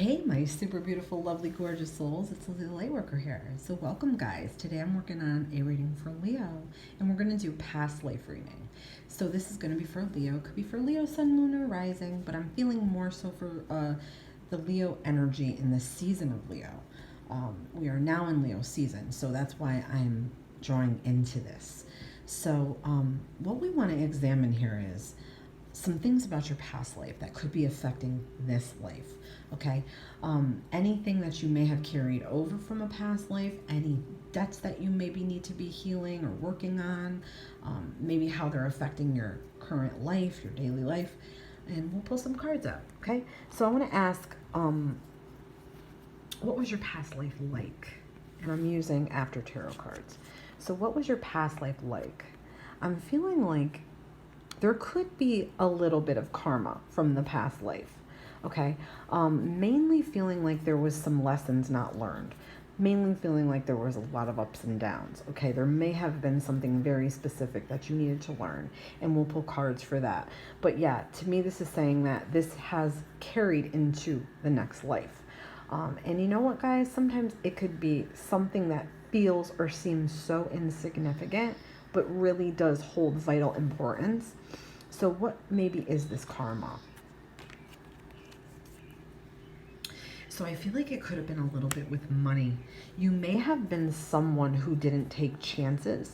Hey, my super beautiful, lovely, gorgeous souls. It's Lily the Lightworker here. So, welcome, guys. Today I'm working on a reading for Leo, and we're going to do past life reading. So, this is going to be for Leo. It could be for Leo, Sun, Moon, or Rising, but I'm feeling more so for the Leo energy in the season of Leo. We are now in Leo season, so that's why I'm drawing into this. So, what we want to examine here is some things about your past life that could be affecting this life. Okay, anything that you may have carried over from a past life, any debts that you maybe need to be healing or working on, maybe how they're affecting your current life, your daily life, and we'll pull some cards out. Okay, so I want to ask, what was your past life like? And I'm using after tarot cards. So what was your past life like? I'm feeling like there could be a little bit of karma from the past life. Okay, mainly feeling like there was some lessons not learned, mainly feeling like there was a lot of ups and downs. Okay, there may have been something very specific that you needed to learn, and we'll pull cards for that. But yeah, to me this is saying that this has carried into the next life. And you know what, guys, sometimes it could be something that feels or seems so insignificant but really does hold vital importance. So what maybe is this karma? So I feel like it could have been a little bit with money. You may have been someone who didn't take chances.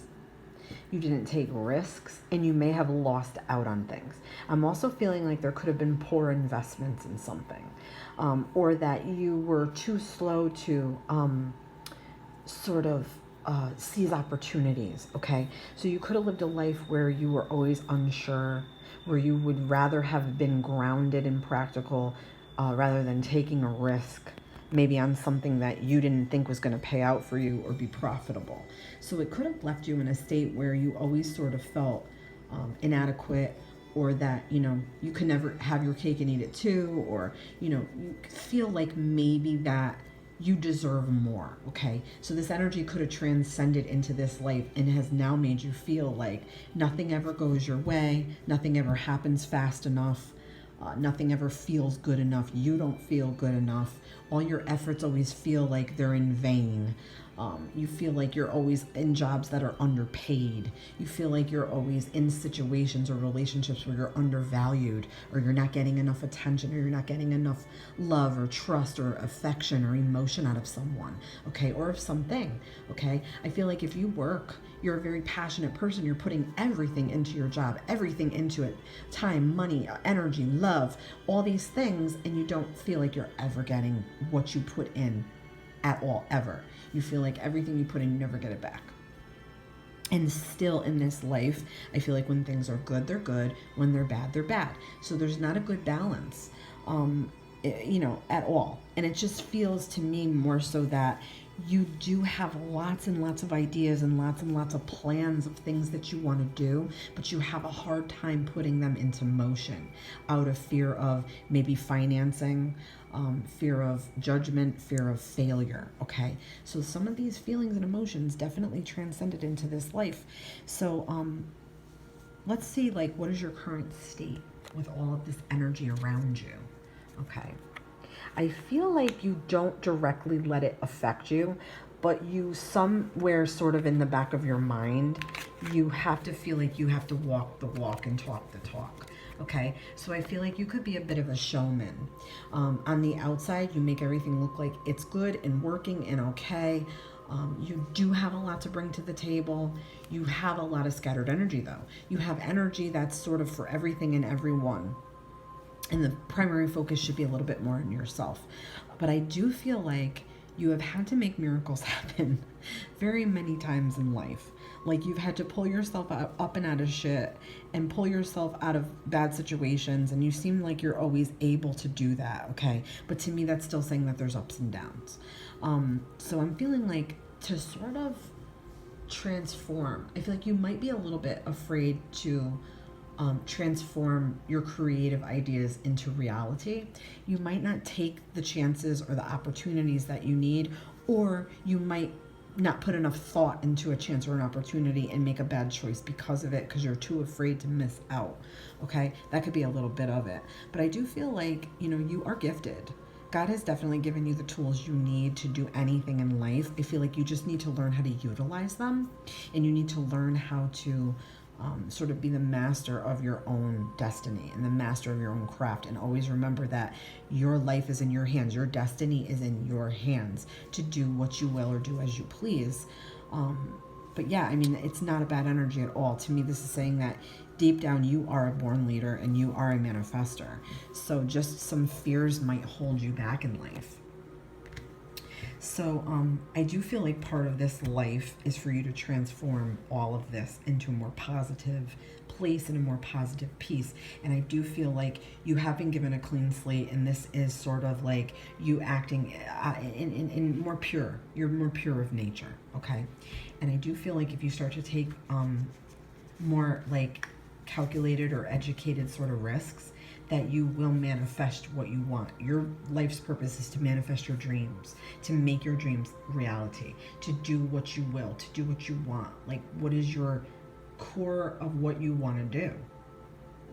You didn't take risks, and you may have lost out on things. I'm also feeling like there could have been poor investments in something, or that you were too slow to sort of seize opportunities. Okay, so you could have lived a life where you were always unsure, where you would rather have been grounded and practical rather than taking a risk maybe on something that you didn't think was going to pay out for you or be profitable. So it could have left you in a state where you always sort of felt inadequate, or that, you could never have your cake and eat it too, or, you feel like maybe that you deserve more. Okay, so this energy could have transcended into this life and has now made you feel like nothing ever goes your way, nothing ever happens fast enough, nothing ever feels good enough. You don't feel good enough. All your efforts always feel like they're in vain. You feel like you're always in jobs that are underpaid. You feel like you're always in situations or relationships where you're undervalued, or you're not getting enough attention, or you're not getting enough love or trust or affection or emotion out of someone, okay, or of something, okay? I feel like if you work, you're a very passionate person. You're putting everything into your job, everything into it, time, money, energy, love, all these things, and you don't feel like you're ever getting what you put in at all, ever. You feel like everything you put in, you never get it back. And still in this life, I feel like when things are good, they're good. When they're bad, they're bad. So there's not a good balance, at all. And it just feels to me more so that you do have lots and lots of ideas and lots of plans of things that you want to do, but you have a hard time putting them into motion out of fear of maybe financing, fear of judgment, fear of failure. Okay, so some of these feelings and emotions definitely transcended into this life. So let's see, like, what is your current state with all of this energy around you? Okay, I feel like you don't directly let it affect you, but you somewhere sort of in the back of your mind, you have to feel like you have to walk the walk and talk the talk. Okay, so I feel like you could be a bit of a showman. On the outside, you make everything look like it's good and working and okay. You do have a lot to bring to the table. You have a lot of scattered energy, though. You have energy that's sort of for everything and everyone. And the primary focus should be a little bit more on yourself. But I do feel like you have had to make miracles happen very many times in life. Like, you've had to pull yourself up and out of shit and pull yourself out of bad situations, and you seem like you're always able to do that, okay? But to me, that's still saying that there's ups and downs. So I'm feeling like to sort of transform, I feel like you might be a little bit afraid to transform your creative ideas into reality. You might not take the chances or the opportunities that you need, or you might not put enough thought into a chance or an opportunity and make a bad choice because of it, because you're too afraid to miss out. Okay, that could be a little bit of it. But I do feel like, you are gifted. God has definitely given you the tools you need to do anything in life. I feel like you just need to learn how to utilize them, and you need to learn how to sort of be the master of your own destiny and the master of your own craft. And always remember that your life is in your hands. Your destiny is in your hands to do what you will or do as you please. But yeah, I mean, it's not a bad energy at all. To me, this is saying that deep down you are a born leader and you are a manifester. So just some fears might hold you back in life. So I do feel like part of this life is for you to transform all of this into a more positive place and a more positive piece. And I do feel like you have been given a clean slate, and this is sort of like you acting in more pure. You're more pure of nature, okay? And I do feel like if you start to take more like calculated or educated sort of risks, that you will manifest what you want. Your life's purpose is to manifest your dreams, to make your dreams reality, to do what you will, to do what you want. Like, what is your core of what you want to do?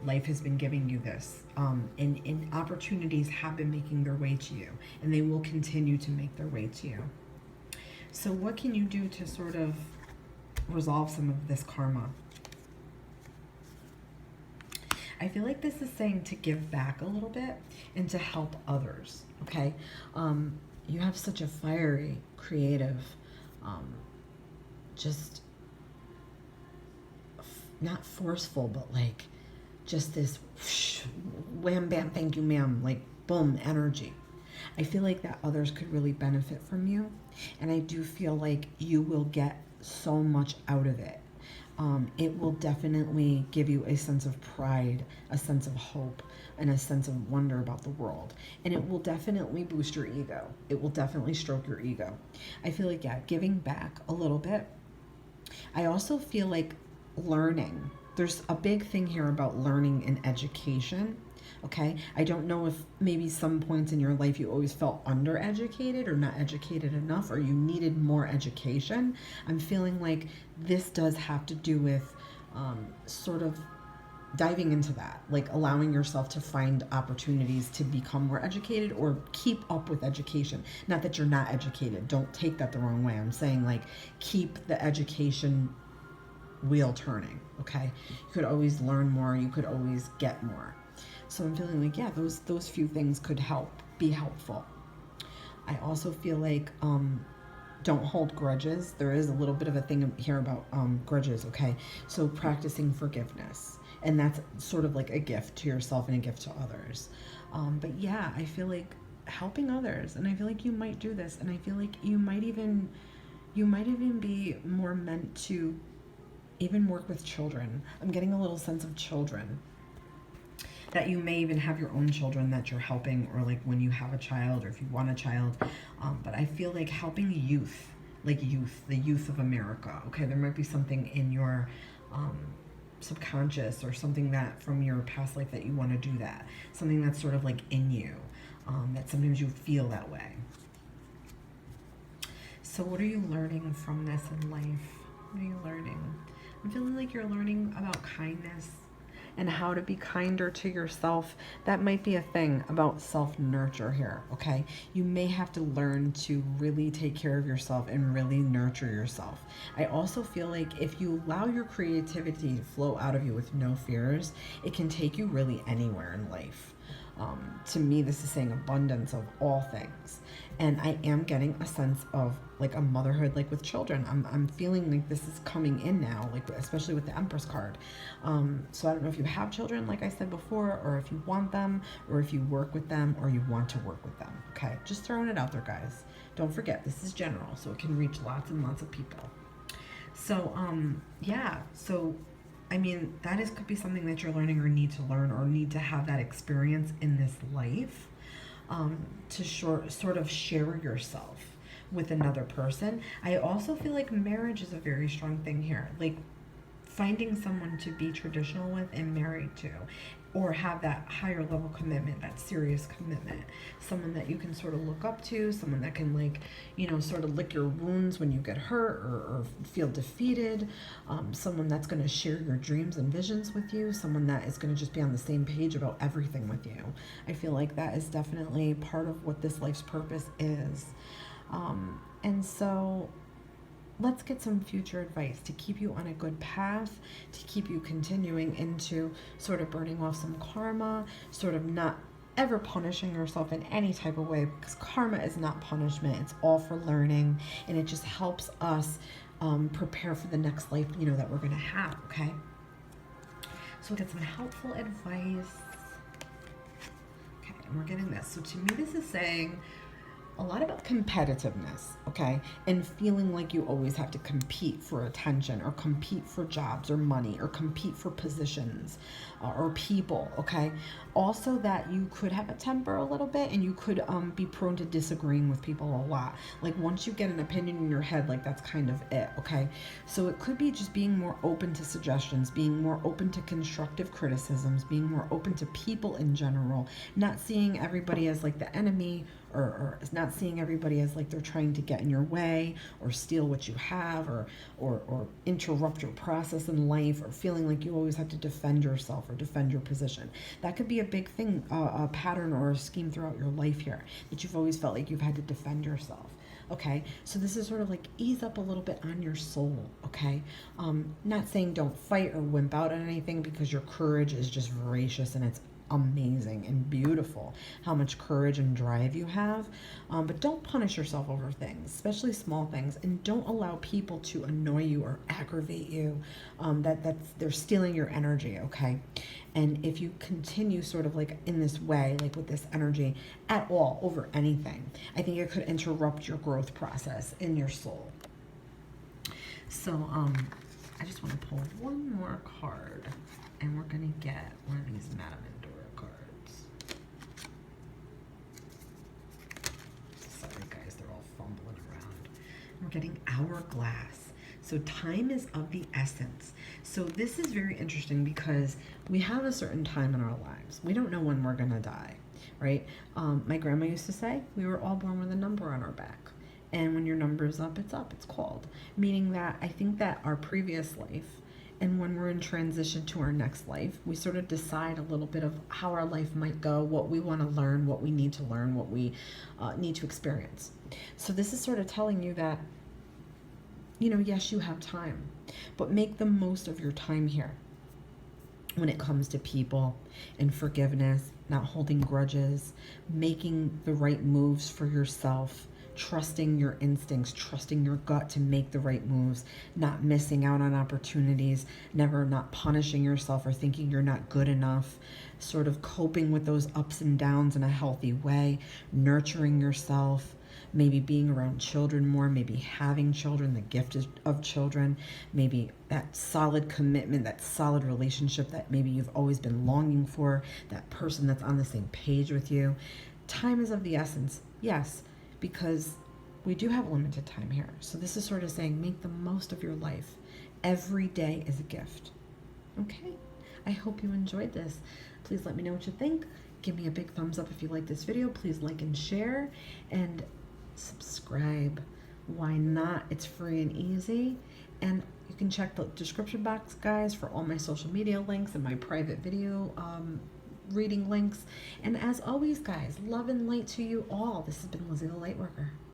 Life has been giving you this, and opportunities have been making their way to you, and they will continue to make their way to you. So what can you do to sort of resolve some of this karma? I feel like this is saying to give back a little bit and to help others, okay? You have such a fiery, creative, just not forceful, but like just this wham, bam, thank you, ma'am, like boom, energy. I feel like that others could really benefit from you, and I do feel like you will get so much out of it. It will definitely give you a sense of pride, a sense of hope, and a sense of wonder about the world. And it will definitely boost your ego. It will definitely stroke your ego. I feel like, yeah, giving back a little bit. I also feel like learning. There's a big thing here about learning and education. Okay, I don't know if maybe some points in your life you always felt undereducated or not educated enough, or you needed more education. I'm feeling like this does have to do with sort of diving into that, like allowing yourself to find opportunities to become more educated or keep up with education. Not that you're not educated. Don't take that the wrong way. I'm saying like keep the education wheel turning, okay? You could always learn more. You could always get more. So I'm feeling like, yeah, those few things could be helpful. I also feel like don't hold grudges. There is a little bit of a thing here about grudges, okay? So practicing forgiveness. And that's sort of like a gift to yourself and a gift to others. But yeah, I feel like helping others. And I feel like you might do this. And I feel like you might even be more meant to even work with children. I'm getting a little sense of children. That you may even have your own children that you're helping, or like when you have a child or if you want a child. But I feel like helping youth, the youth of America. Okay, there might be something in your subconscious or something that from your past life that you want to do that. Something that's sort of like in you, that sometimes you feel that way. So what are you learning from this in life? What are you learning? I'm feeling like you're learning about kindness and how to be kinder to yourself. That might be a thing about self-nurture here, okay? You may have to learn to really take care of yourself and really nurture yourself. I also feel like if you allow your creativity to flow out of you with no fears, it can take you really anywhere in life. To me, this is saying abundance of all things. And I am getting a sense of like a motherhood, like with children. I'm feeling like this is coming in now, like especially with the Empress card. So I don't know if you have children, like I said before, or if you want them, or if you work with them, or you want to work with them. Okay, just throwing it out there, guys. Don't forget, this is general, so it can reach lots and lots of people. So yeah, so I mean, could be something that you're learning or need to learn or need to have that experience in this life, to sort of share yourself with another person. I also feel like marriage is a very strong thing here. Like finding someone to be traditional with and married to, or have that higher level commitment, that serious commitment, someone that you can sort of look up to, someone that can, like, sort of lick your wounds when you get hurt or feel defeated, someone that's going to share your dreams and visions with you, someone that is going to just be on the same page about everything with you. I feel like that is definitely part of what this life's purpose is. And so let's get some future advice to keep you on a good path, to keep you continuing into sort of burning off some karma, sort of not ever punishing yourself in any type of way, because karma is not punishment. It's all for learning, and it just helps us prepare for the next life, that we're going to have, okay? So we'll get some helpful advice. Okay, and we're getting this. So to me, this is saying a lot about competitiveness, okay? And feeling like you always have to compete for attention, or compete for jobs or money, or compete for positions or people, okay? Also that you could have a temper a little bit, and you could be prone to disagreeing with people a lot. Like once you get an opinion in your head, like that's kind of it, okay? So it could be just being more open to suggestions, being more open to constructive criticisms, being more open to people in general, not seeing everybody as like the enemy, or not seeing everybody as like they're trying to get in your way or steal what you have, or interrupt your process in life, or feeling like you always have to defend yourself or defend your position. That could be a big thing, a pattern or a scheme throughout your life here, that you've always felt like you've had to defend yourself. Okay, so this is sort of like ease up a little bit on your soul, okay? Not saying don't fight or wimp out on anything, because your courage is just voracious, and it's amazing and beautiful how much courage and drive you have, but don't punish yourself over things, especially small things, and don't allow people to annoy you or aggravate you, that's they're stealing your energy, okay? And if you continue sort of like in this way, like with this energy at all over anything, I think it could interrupt your growth process in your soul. So I just want to pull one more card, and we're gonna get one of these Madame Endora cards. Sorry guys, they're all fumbling around. We're getting Hourglass. So time is of the essence. So this is very interesting, because we have a certain time in our lives. We don't know when we're gonna die, right? My grandma used to say we were all born with a number on our back. And when your number is up, it's called. Meaning that I think that our previous life, and when we're in transition to our next life, we sort of decide a little bit of how our life might go, what we want to learn, what we need to learn, what we need to experience. So this is sort of telling you that, yes, you have time, but make the most of your time here when it comes to people and forgiveness, not holding grudges, making the right moves for yourself, trusting your instincts, trusting your gut to make the right moves, not missing out on opportunities, never not punishing yourself or thinking you're not good enough, sort of coping with those ups and downs in a healthy way, nurturing yourself, maybe being around children more, maybe having children, the gift of children, maybe that solid commitment, that solid relationship that maybe you've always been longing for, that person that's on the same page with you. Time is of the essence, yes, because we do have limited time here. So this is sort of saying make the most of your life. Every day is a gift. Okay, I hope you enjoyed this. Please let me know what you think. Give me a big thumbs up if you like this video. Please like and share, and subscribe. Why not? It's free and easy. And you can check the description box, guys, for all my social media links and my private video reading links. And as always, guys, love and light to you all. This has been Lizzie the Lightworker.